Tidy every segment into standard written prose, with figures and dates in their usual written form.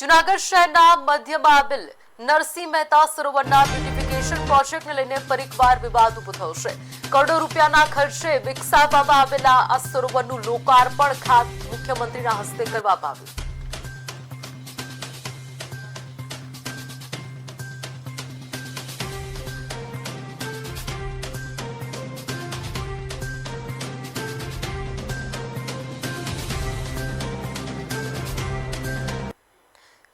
જૂનાગઢ શહેરના મધ્યમાં આવેલ નરસિંહ મહેતા સરોવરના બ્યુટિફિકેશન પ્રોજેક્ટને લઈને ફરીકવાર વિવાદ ઉભો થયો છે। કરોડો રૂપિયાના ખર્ચે વિકસાવવામાં આવેલા આ સરોવરનું લોકાર્પણ ખાત મુખ્યમંત્રીના હસ્તે કરવામાં આવ્યું।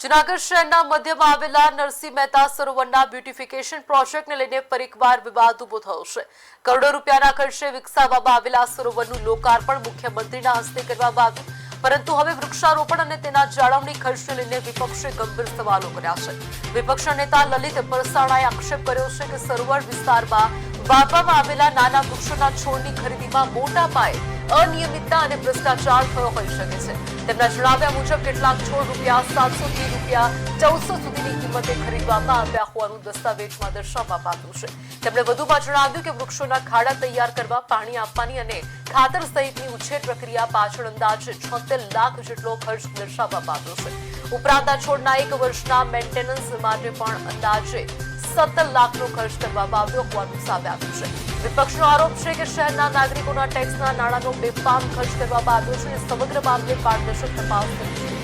જૂનાગઢ શહેરના મધ્યમાં આવેલા નરસિંહ મહેતા સરોવરના બ્યુટિફિકેશન પ્રોજેક્ટને લઈને ફરીકવાર વિવાદ ઉભો થયો છે। કરોડો રૂપિયાના ખર્ચે વિકસાવવામાં આવેલા સરોવરનું લોકાર્પણ મુખ્યમંત્રીના હસ્તે કરવામાં આવ્યું, પરંતુ હવે વૃક્ષારોપણ અને તેના જાળવણી ખર્ચને લઈને વિપક્ષે ગંભીર સવાલો કર્યા છે। વિપક્ષના નેતા લલિત પરસાણાએ આક્ષેપ કર્યો છે કે સરોવર વિસ્તારમાં વાવવામાં આવેલા નાના વૃક્ષોના છોડની ખરીદીમાં મોટા પાયે અનિયમિતતા અને ભ્રષ્ટાચાર થયો હોઈ શકે છે। તેમના જણાવ્યા મુજબ કેટલાક છોડ ₹700 થી ₹1400 સુધીની કિંમતે ખરીદવામાં આવ્યા હોવાનું દસ્તાવેજમાં દર્શાવવામાં આવ્યું છે। તેમણે વધુમાં જણાવ્યું કે વૃક્ષોના ખાડા તૈયાર કરવા, પાણી આપવાની અને ખાતર સહિતની ઉછેર પ્રક્રિયા પાછળ અંદાજે 76 લાખ જેટલો ખર્ચ દર્શાવવામાં આવ્યો છે। ઉપરાંત આ છોડના 1 વર્ષના મેન્ટેનન્સ માટે પણ અંદાજે 17 લાખનો ખર્ચ કરવામાં આવ્યો હોવાનું સામે આવ્યું છે। વિપક્ષનો આરોપ છે કે શહેરના નાગરિકોના ટેક્સના નાણાંનો બેફામ ખર્ચ કરવામાં આવ્યો છે અને સમગ્ર મામલે પારદર્શક તપાસ થવી જોઈએ।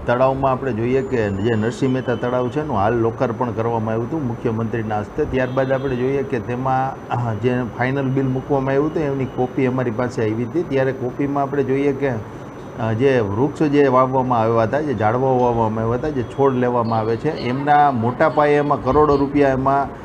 તળાવમાં આપણે જોઈએ કે જે નરસિંહ મહેતા તળાવ છે એનું હાલ લોકાર્પણ કરવામાં આવ્યું હતું મુખ્યમંત્રીના હસ્તે। ત્યારબાદ આપણે જોઈએ કે તેમાં જે ફાઇનલ બિલ મૂકવામાં આવ્યું હતું એની કોપી અમારી પાસે આવી હતી। ત્યારે કોપીમાં આપણે જોઈએ કે જે વૃક્ષ જે વાવવામાં આવ્યા હતા, જે ઝાડવાઓ વાવવામાં આવ્યા હતા, જે છોડ લેવામાં આવે છે, એમના મોટા પાયે એમાં કરોડો રૂપિયા એમાં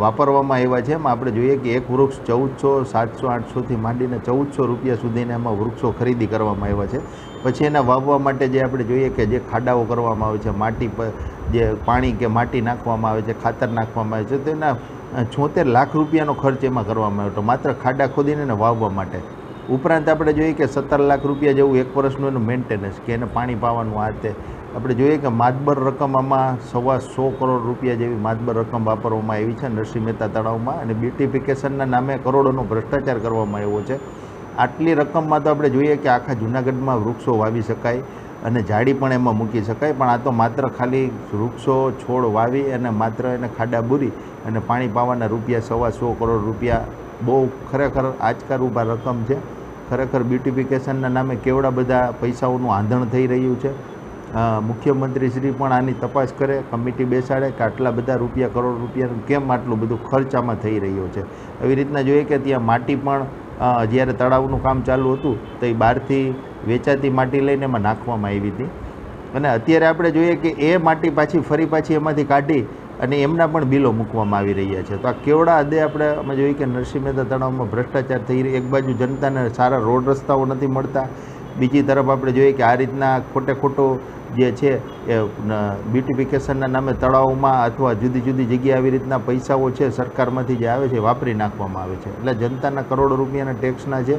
વાપરવામાં આવ્યા છે। એમાં આપણે જોઈએ કે એક વૃક્ષ 1400, 700, 800થી માંડીને 1400 રૂપિયા સુધીના એમાં વૃક્ષો ખરીદી કરવામાં આવ્યા છે। પછી એના વાવવા માટે જે આપણે જોઈએ કે જે ખાડાઓ કરવામાં આવે છે, માટી પર જે પાણી કે માટી નાખવામાં આવે છે, ખાતર નાખવામાં આવે છે, તેના 76 લાખ રૂપિયાનો ખર્ચ એમાં કરવામાં આવ્યો હતો માત્ર ખાડા ખોદીને એને વાવવા માટે। ઉપરાંત આપણે જોઈએ કે 17 લાખ રૂપિયા જેવું 1 વર્ષનું એનું મેન્ટેનન્સ કે એને પાણી પાવાનું આ તે આપણે જોઈએ કે માતબર રકમ આમાં 125 કરોડ રૂપિયા જેવી માતબર રકમ વાપરવામાં આવી છે નરસિંહ મહેતા તળાવમાં, અને બ્યુટિફિકેશનના નામે કરોડોનો ભ્રષ્ટાચાર કરવામાં આવ્યો છે। આટલી રકમમાં તો આપણે જોઈએ કે આખા જૂનાગઢમાં વૃક્ષો વાવી શકાય અને ઝાડી પણ એમાં મૂકી શકાય, પણ આ તો માત્ર ખાલી વૃક્ષો છોડ વાવી અને માત્ર એને ખાડા બૂરી અને પાણી પાવાના ₹125 કરોડ રૂપિયા બહુ ખરેખર આંચકાર ઊભા રકમ છે। ખરેખર બ્યુટિફિકેશનના નામે કેવડા બધા પૈસાઓનું આંધણ થઈ રહ્યું છે। મુખ્યમંત્રી શ્રી પણ આની તપાસ કરે, કમિટી બેસાડે કે આટલા બધા કરોડ રૂપિયાનું કેમ આટલું બધું ખર્ચ આમાં થઈ રહ્યો છે। એવી રીતના જોઈએ કે ત્યાં માટી પણ જ્યારે તળાવનું કામ ચાલુ હતું તો એ બહારથી વેચાતી માટી લઈને એમાં નાખવામાં આવી હતી, અને અત્યારે આપણે જોઈએ કે એ માટી પાછી એમાંથી કાઢી અને એમના પણ બિલો મૂકવામાં આવી રહ્યા છે। તો આ કેવડા હદે અમે જોઈએ કે નરસિંહ મહેતા તળાવમાં ભ્રષ્ટાચાર થઈ રહ્યો। એક બાજુ જનતાને સારા રોડ રસ્તાઓ નથી મળતા, બીજી તરફ આપણે જોઈએ કે આ રીતના ખોટો જે છે એ બ્યુટિફિકેશનના નામે તળાવમાં અથવા જુદી જુદી જગ્યાએ આવી રીતના પૈસાઓ છે સરકારમાંથી જે આવે છે વાપરી નાખવામાં આવે છે। એટલે જનતાના કરોડો રૂપિયાના ટેક્સના છે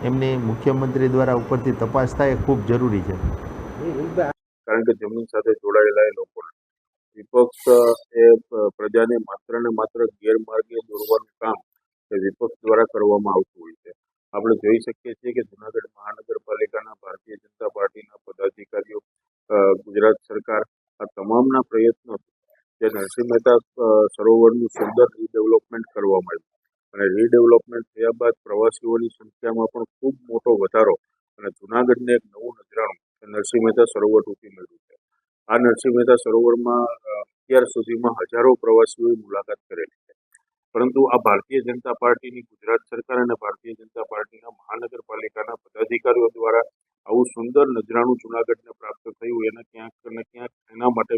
એમની મુખ્યમંત્રી દ્વારા ઉપરથી તપાસ થાય એ ખૂબ જરૂરી છે। કારણ કે જમીન સાથે જોડાયેલા એ લોકો વિપક્ષ એ પ્રજાને માત્ર ને માત્ર ગેરમાર્ગે દોરવાનું કામ એ વિપક્ષ દ્વારા કરવામાં આવતું હોય છે। આપણે જોઈ શકીએ છીએ કે જૂનાગઢ મહાનગરપાલિકાના ભારતીય જનતા પાર્ટીના પદાધિકારીઓ, ગુજરાત સરકાર, આ તમામના પ્રયત્નો જે નરસિંહ મહેતા સરોવરનું સુંદર રીડેવલપમેન્ટ કરવામાં આવ્યું, અને રીડેવલપમેન્ટ થયા બાદ પ્રવાસીઓની સંખ્યામાં પણ ખૂબ મોટો વધારો અને જૂનાગઢને એક નવું નજરાણું નરસિંહ મહેતા સરોવર રૂપી મળ્યું છે। આ નરસિંહ મહેતા સરોવરમાં અત્યાર સુધીમાં હજારો પ્રવાસીઓએ મુલાકાત કરેલી છે, પરંતુ આ ભારતીય જનતા પાર્ટીની ગુજરાત સરકાર અને ભારતીય જનતા પાર્ટીના મહાનગરપાલિકાના પદાધિકારીઓ દ્વારા આવું સુંદર નજરાણું જૂનાગઢને પ્રાપ્ત થયું, એને ક્યાંક ને ક્યાંક એના માટે